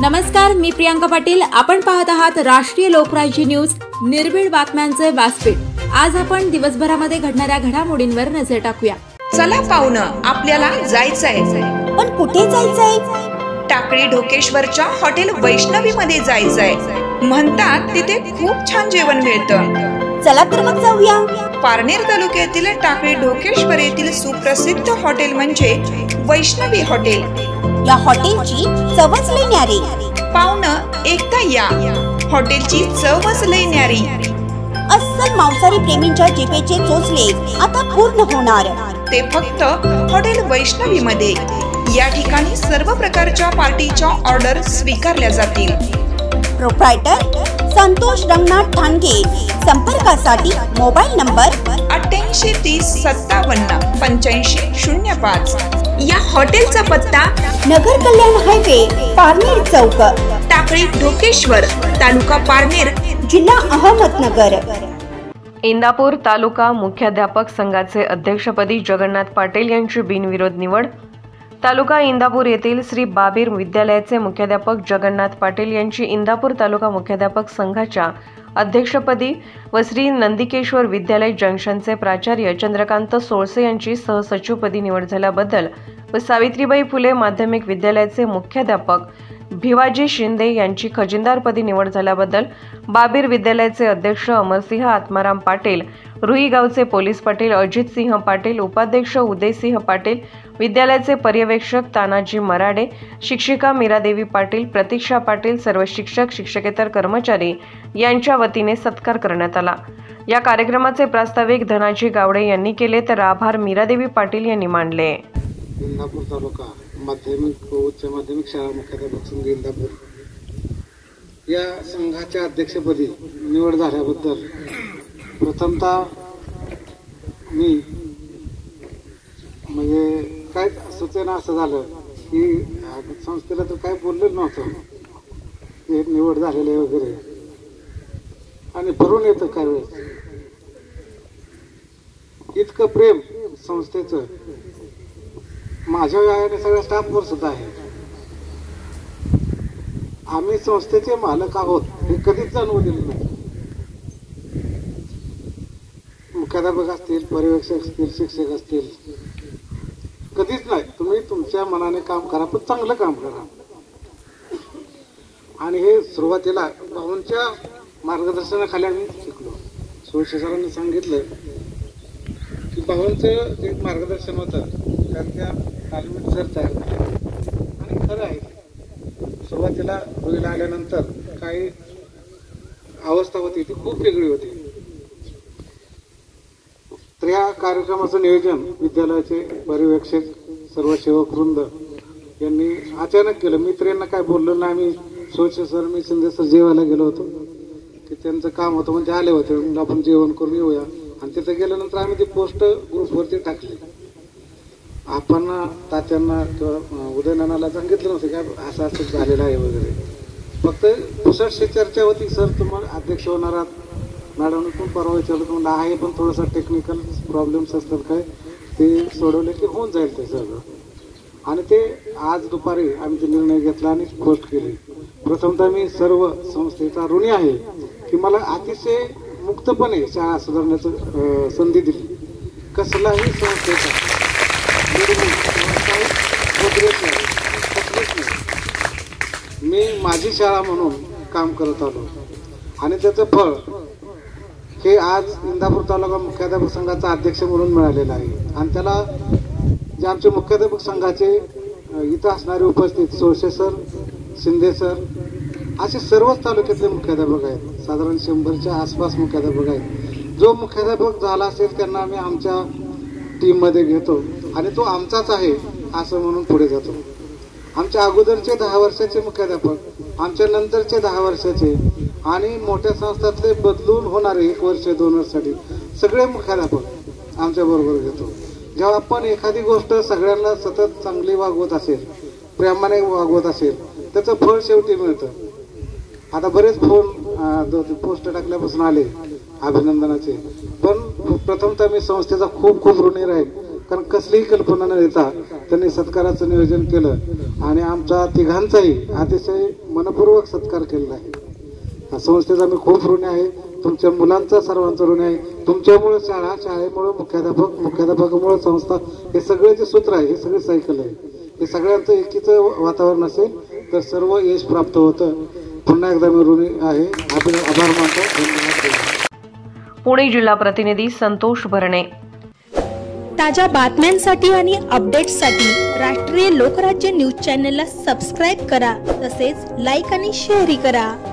नमस्कार, मी प्रियांका पाटील. आपण पाहत आहात राष्ट्रीय लोकराज्य न्यूज, निर्भीड बातम्यांचे व्यासपीठ. आज आपण दिवसभरामध्ये घडणाऱ्या घडामोडींवर नजर टाकूया. चला पाहुणं, आपल्याला जायचंय. पण कुठे जायचंय? टाकळी ढोकेश्वरच्या हॉटेल वैष्णवी मध्ये जायचंय. म्हणतात तिथे खूप छान जेवण मिळतं. चला तर मग जाऊया. पारनेर तालुक्यातील टाकळी ढोकेश्वर येथील सुप्रसिद्ध हॉटेल म्हणजे वैष्णवी हॉटेल. या हॉटेलची चवच लई न्यारी. पाहुणं, एकदा या. हॉटेलची चवच लई न्यारी. अस्सल मांसाहारी प्रेमींच्या जिभेचे चोचले आता पूर्ण होणार. ते फक्त हॉटेल वैष्णवी मध्ये. या ठिकाणी सर्व प्रकारच्या पार्टीच्या ऑर्डर स्वीकारल्या जातील. प्रोप्रायटर संतोष रंगनाथ ठाणगे. संपर्कासाठी मोबाईल नंबर 8830578505. या हॉटेलचा पत्ता नगर कल्याण हायवे, पारनेर चौक, टाकळी ढोकेश्वर, तालुका पारनेर, जिल्हा अहमदनगर. इंदापूर तालुका मुख्याध्यापक संघाचे अध्यक्षपदी जगन्नाथ पाटील यांची बिनविरोध निवड. तालुका इंदापूर येथील श्री बाबीर विद्यालयाचे मुख्याध्यापक जगन्नाथ पाटील यांची इंदापूर तालुका मुख्याध्यापक संघाच्या अध्यक्षपदी व श्री नंदिकेश्वर विद्यालय जंक्शनचे प्राचार्य चंद्रकांत सोळसे यांची सहसचिवपदी निवड झाल्याबद्दल व सावित्रीबाई फुले माध्यमिक विद्यालयाचे मुख्याध्यापक भिवाजी शिंदे यांची खजिनदारपदी निवड झाल्याबद्दल बाबीर विद्यालयाचे अध्यक्ष अमरसिंह आत्माराम पाटील, रुई गावचे पोलीस पाटील अजितसिंह पाटील, उपाध्यक्ष उदयसिंह पाटील, विद्यालयाचे पर्यवेक्षक तानाजी मराडे, शिक्षिका मीरादेवी पाटील, प्रतीक्षा पाटील, सर्व शिक्षक शिक्षकेतर कर्मचारी यांच्या वतीने सत्कार करण्यात आला. या कार्यक्रमाचे प्रास्ताविक धनाजी गावडे यांनी केले तर आभार मीरादेवी पाटील यांनी मानले. इंदापूर तालुका माध्यमिक व उच्च माध्यमिक शाळा मुख्याध्यापक संघ इंदापूर या संघाच्या अध्यक्षपदी निवड झाल्याबद्दल प्रथमतः मी म्हणजे काय सूचना असं झालं की संस्थेला तर काय बोललेलं नव्हतं, हे निवड झालेले वगैरे, आणि भरून येतं काय वेळेस इतकं प्रेम संस्थेचं माझ्या आणि सगळ्या स्टाफवर सुद्धा आहे. आम्ही संस्थेचे मालक आहोत हे कधीच जाणवू दिलं नाही. मुख्याध्यापक असतील, पर्यवेक्षक असतील, शिक्षक असतील, कधीच नाही. तुम्ही तुमच्या मनाने काम करा, पण चांगलं काम करा. आणि हे सुरुवातीला भाऊंच्या मार्गदर्शनाखाली आम्ही शिकलो. सोळशे सरांनी सांगितलं की भाऊंचं जे मार्गदर्शन होतं त्यांच्या तालमीत सर तयार झाले. आणि खरं आहे, सुरुवातीला रुईला आल्यानंतर काही अवस्था होती ती खूप वेगळी होती. तर या कार्यक्रमाचं नियोजन विद्यालयाचे पर्यवेक्षक सर्व सेवक वृंद यांनी अचानक केलं. मित्रांना काय बोललो ना, आम्ही सोळशे सर, मी शिंदे सर जेवायला गेलो होतो की त्यांचं काम होतं म्हणजे आले होते, म्हणजे आपण जेवण करून येऊया. आणि तिथं गेल्यानंतर आम्ही ती पोस्ट ग्रुपवरती टाकली. आपण तात्यांना किंवा उदयनानाला सांगितलं नव्हतं की असं असं झालेलं आहे वगैरे. फक्त पुसटशी चर्चा होती, सर तुम्हाला अध्यक्ष होणार आहात. मॅडमने पण परवा विचारलं तर म्हणलं आहे, पण थोडंसं टेक्निकल प्रॉब्लेम्स असतात काय, ते सोडवले की होऊन जाईल ते सगळं. आणि ते आज दुपारी आम्ही ते निर्णय घेतला आणि पोस्ट केली. प्रथमतः मी सर्व संस्थेचा ऋणी आहे की मला अतिशय मुक्तपणे शाळा सुधारण्याचं संधी दिली. कसलाही संस्थेचा मी माझी शाळा म्हणून काम करत आलो आणि त्याचं फळ हे आज इंदापूर तालुका मुख्याध्यापक संघाचा अध्यक्ष म्हणून मिळालेला आहे. आणि त्याला जे आमचे मुख्याध्यापक संघाचे इथं असणारे उपस्थित सोळशे सर, शिंदे सर, असे सर्वच तालुक्यातले मुख्याध्यापक आहेत. साधारण 100च्या आसपास मुख्याध्यापक आहेत. जो मुख्याध्यापक झाला असेल त्यांना आम्ही आमच्या टीममध्ये घेतो आणि तो आमचाच आहे असं म्हणून पुढे जातो. आमच्या अगोदरचे 10 वर्षाचे मुख्याध्यापक, आमच्या नंतरचे 10 वर्षाचे आणि मोठ्या संस्थातले बदलून होणारे 1 वर्ष 2 वर्षासाठी सगळे मुख्याध्यापक आमच्या बरोबर घेतो. जेव्हा आपण एखादी गोष्ट सगळ्यांना सतत चांगली वागवत असेल, प्रेमाने वागवत असेल, त्याचं फळ शेवटी मिळतं. आता बरेच फोन पोस्ट टाकल्यापासून आले अभिनंदनाचे, पण प्रथमतः मी संस्थेचा खूप खूप ऋणी राहील. कारण कसलीही कल्पना न देता त्यांनी सत्काराचं नियोजन केलं आणि आमचा तिघांचाही अतिशय मनपूर्वक सत्कार केलेला आहे. या संस्थेचा मी खूप ऋणी आहे. तुमच्या मुलांचा सर्वांचा ऋणी आहे. तुमच्यामुळे शाळा, शाळेमुळे मुख्याध्यापकामुळे संस्था, हे सगळे जे सूत्र आहे, हे सगळी सायकल आहे. हे सगळ्यांचं एकीचं वातावरण असेल तर सर्व यश प्राप्त होतं. पुन्हा एकदा मी ऋणी आहे. आभार मानतो. धन्यवाद. पुणे जिल्हा प्रतिनिधी संतोष भरणे. ताज्या बातम्यांसाठी आणि अपडेट्ससाठी राष्ट्रीय लोकराज्य न्यूज चॅनलला सबस्क्राईब करा, तसेच लाईक आणि शेअरही करा.